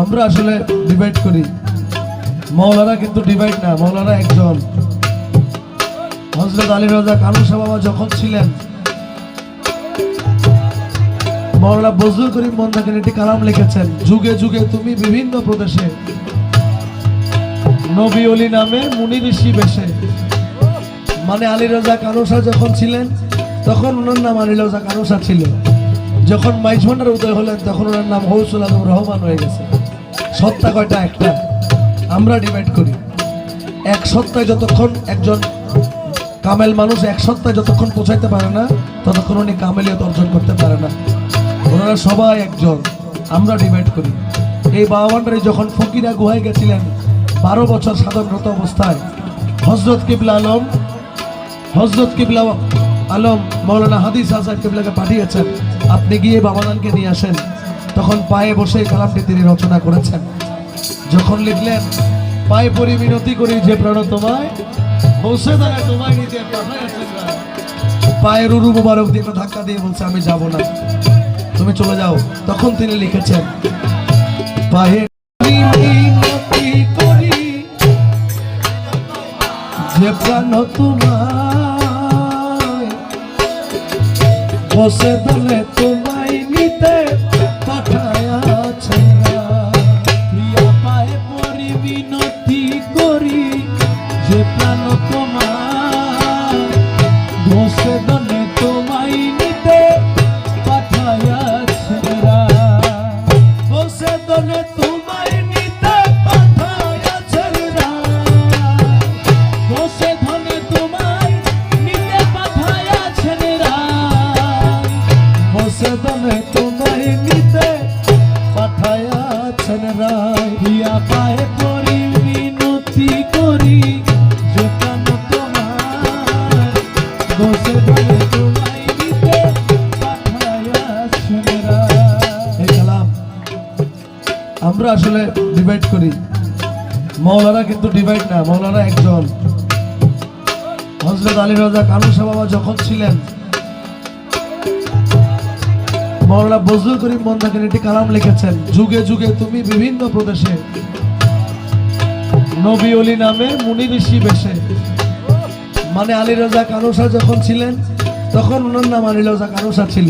আমরা আসলে ডিভাইড করি, মৌলানা কিন্তু ডিভাইড না, মৌলানা একজন। হযরত আলী রাজা কানু শাহ বাবা যখন ছিলেন, মৌলানা বজলুল করিম মন্দাকিনী একটি কালাম লিখেছেন, যুগে যুগে তুমি বিভিন্ন প্রদেশে নবী অলি নামে মুনি ঋষি বেশে। মানে আলী রাজা কানু শাহ যখন ছিলেন তখন ওনার নাম আলী রাজা কানু শাহ ছিল, যখন মাইজ ভান্ডার উদয় হলেন তখন ওনার নাম গৌসুল আজম রহমান হয়ে গেছে। সত্তা কয়টা? একটা। আমরা ডিভাইড করি। এক সত্তায় যতক্ষণ একজন কামেল মানুষ এক সত্তায় যতক্ষণ পৌঁছাইতে পারে না ততক্ষণ উনি কামেলিয়ত অর্জন করতে পারে না। ওনারা সবাই একজন, আমরা ডিভাইড করি। এই বাবা ভান্ডারে যখন ফকিরা গুহায় গেছিলেন 12 বছর সাধনরত অবস্থায়, হযরত কিবলা আলম মৌলানা হাদিস আসাদ কিবলাকে পাঠিয়েছেন, আপনি গিয়ে বাবাদানকে নিয়ে আসেন। তখন পায়ে বসে কালামটি তিনি রচনা করেছেন। যখন লিখলেন, পায়ে পরি মিনতি করি যে প্রাণ তোমায়, বসে দাঁড়ায় তোমায় নিতে পাঠাইয়াছেন না। পায়ের উরু মুবারক দিয়ে ধাক্কা দিয়ে বলছে, আমি যাব না, তুমি চলে যাও। তখন তিনি লিখেছেন, পায়ে মিনতি করি যে প্রাণ তোমায়, বসে দলে তোমায় নিতে পাঠাইয়াছেন না। প্রিয়া পায়ে পরি মিনতি করি যে প্রাণ তোমায়, বসে দলে তোমায় নিতে পাঠাইয়াছেন না। বসে দলে তোমায় নিতে পাঠাইয়াছেন না। বসে ধনে তোমায় নিতে পাঠাইয়াছেন না। বসে দলে তোমায় নিতে পাঠাইয়াছেন না। প্রিয়া পায়ে পরি মিনতি করি যে প্রাণ তোমায়, বসে ধনে তোমায় নিতে পাঠাইয়াছেন না। এই কালাম আমরা আসলে ডিভাইড করি, মৌলানা কিন্তু ডিভাইড না, মৌলানা একজন। হযরত আলী রাজা কানু শাহ বাবা যখন ছিলেন, মৌলানা বজলুল করিম মন্দাকিনী একটি কালাম লিখেছেন, যুগে যুগে তুমি বিভিন্ন প্রদেশে নবী অলি নামে মুনি ঋষি বেশে। মানে আলী রাজা কানু শাহ যখন ছিলেন তখন ওনার নাম আলী রাজা কানু শাহ ছিল,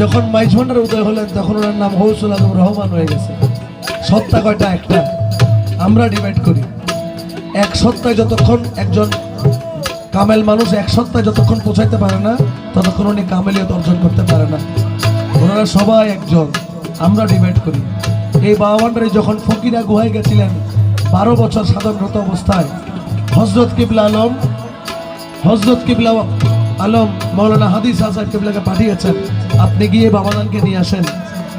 যখন মাইজ ভান্ডার উদয় হলেন তখন ওনার নাম গৌসুল আজম রহমান হয়ে গেছে। সত্তা কয়টা? একটা। আমরা ডিভাইড করি। এক সত্তায় যতক্ষণ একজন কামেল মানুষ এক সত্তায় যতক্ষণ পৌঁছাইতে পারে না ততক্ষণ উনি কামেলিয়ত অর্জন করতে পারে না। ওনারা সবাই একজন, আমরা ডিভাইড করি। এই বাবা ভান্ডারে যখন ফকিরা গুহায় গেছিলেন 12 বছর সাধনরত অবস্থায়, হযরত কিবলা আলম মৌলানা হাদিস আসাদ কিবলাকে পাঠিয়েছেন, আপনি গিয়ে বাবাদানকে নিয়ে আসেন।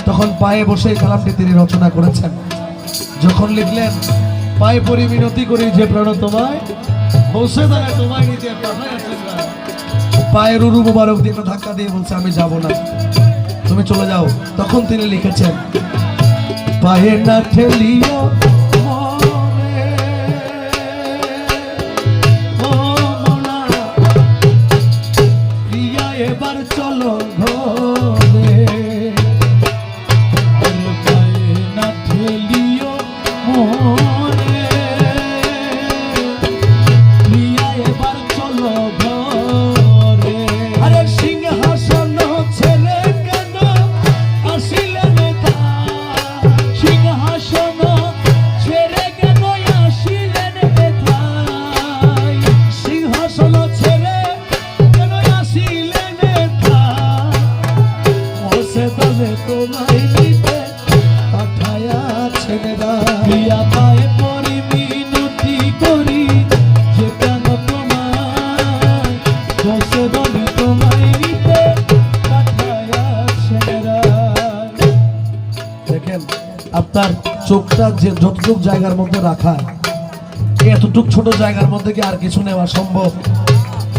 তখন পায়ে বসে কালামটি তিনি রচনা করেছেন। যখন লিখলেন, পায়ে পরি মিনতি করি যে প্রাণ তোমায়, বসে দাঁড়ায় তোমায় নিতে পাঠাইয়াছেন না। পায়ের উরু মুবারক দিয়ে ধাক্কা দিয়ে বলছে, আমি যাব না, তুমি চলে যাও। তখন তিনি লিখেছেন, পায়ে না ঠেলিও এবার চলো ঘরে, পায়ে না ঠেলিও মনে, প্রিয়া এবার চলো ঘরে। আরে সিংহাসন ছেলে কেন আসিলেন তা, সিংহাসন ছেড়ে কেন আসিলেন বেথায়, সিংহাসন ছেড়ে কেন আসিলেন, তোমায় নিতে পাঠাইয়াছেন না। প্রিয়া পায়ে পরি মিনতি করি যে প্রাণ তোমায়, বসে দলে তোমায় নিতে পাঠাইয়াছেন না। দেখেন, আপনার চোখটা যে যতটুক জায়গার মধ্যে রাখা, এতটুক ছোট জায়গার মধ্যে কি আর কিছু নেওয়া সম্ভব?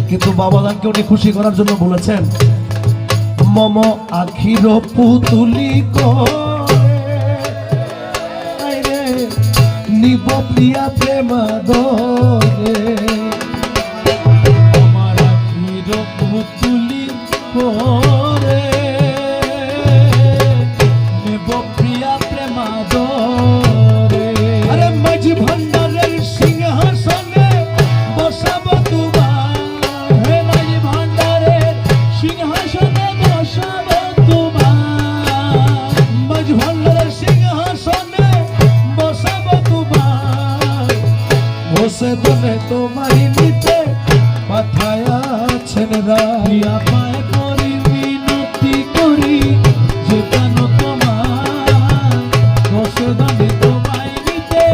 কিন্তু বাবাদানকে উনি খুশি করার জন্য বলেছেন, মম আখির পুতুলি করে নিব প্রিয়া প্রেমাদরে, আমার আখির পুতুলি করে নিব প্রিয়া দিয়া প্রেমাদরে। আরে মাঝ ভান্ডারের সিংহাসনে বসাবো তোমার, হে মাঝ ভান্ডারের সিংহাসনে বসাবো তোমার। মাঝ ভান্ডারের সিংহাসনে বসাবো তোমার। বসে দনে তোমায় নিতে পাঠায়াছেন রায়। প্রিয়া পায় করি মিনতি করি যে কেন তোমার, বসে দানে তোমায় নিতে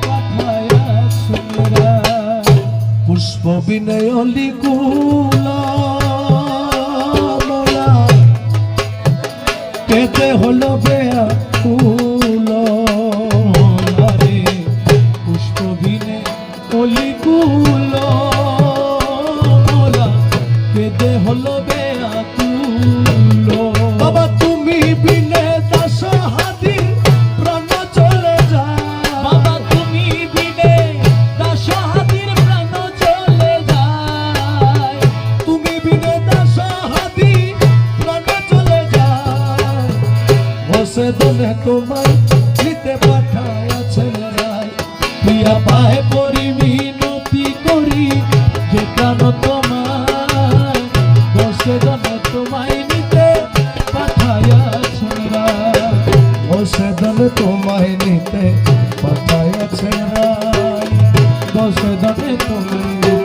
পাঠায়াছেন রায়। পুষ্প বিনয় লিকুল মোরা কেতে হলো বেয়াকুল। রে পুষ্প বিনে কলিকুল মোরা কেঁদে হলো বেয়াকুল। বাবা তুমি বিনে দাস হাতির প্রাণ চলে যায়। বাবা তুমি বিনে দাস হাতির প্রাণ চলে যায়। তুমি বিনে দাস হাতি প্রাণ চলে যায়। বসে দনে তোমায় নিতে পাঠায়াছেন রায়। প্রিয়া পায় পরি মিনতি করি যে কেন তোমার, বসে দনে তোমায় নিতে পাঠায়াছেন রায়। বসে দনে তোমায় নিতে পাঠায়াছেন রায়। বসে দনে তোমায়